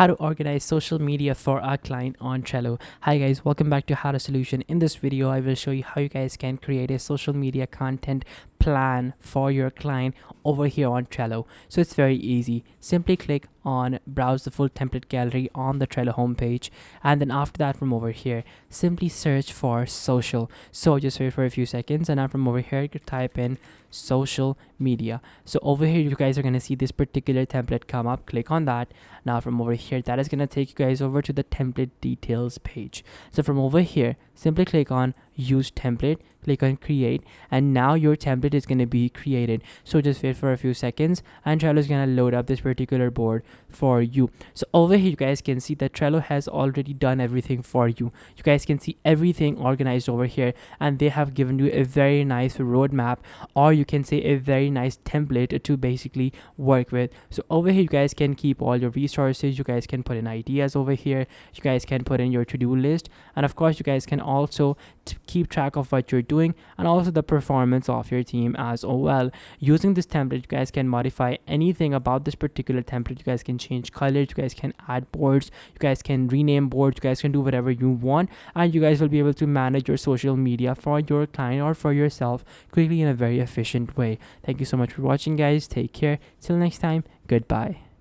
how to organize social media for our client on Trello. Hi guys, welcome back to How to Solution. In this video, I will show you how you guys can create a social media content plan for your client over here on Trello. So it's very easy. Simply click on browse the full template gallery on the Trello homepage, and then after that, from over here, simply search for social. So just wait for a few seconds, and now from over here, you could type in social media. So over here, you guys are going to see this particular template come up. Click on that. Now from over here, that is going to take you guys over to the template details page. So from over here, simply click on use template, click on create, and now your template is going to be created. So just wait for a few seconds, and Trello is going to load up this particular board for you. So over here, you guys can see that Trello has already done everything for you. You guys can see everything organized over here, and they have given you a very nice roadmap, or you can say a very nice template to basically work with. So over here, you guys can keep all your resources. You guys can put in ideas over here. You guys can put in your to-do list, and of course, you guys can also keep track of what you're doing and also the performance of your team as well. Using this template, you guys can modify anything about this particular template. You guys can change colors, you guys can add boards, you guys can rename boards, you guys can do whatever you want, and you guys will be able to manage your social media for your client or for yourself quickly in a very efficient way. Thank you so much for watching, guys. Take care. Till next time, goodbye.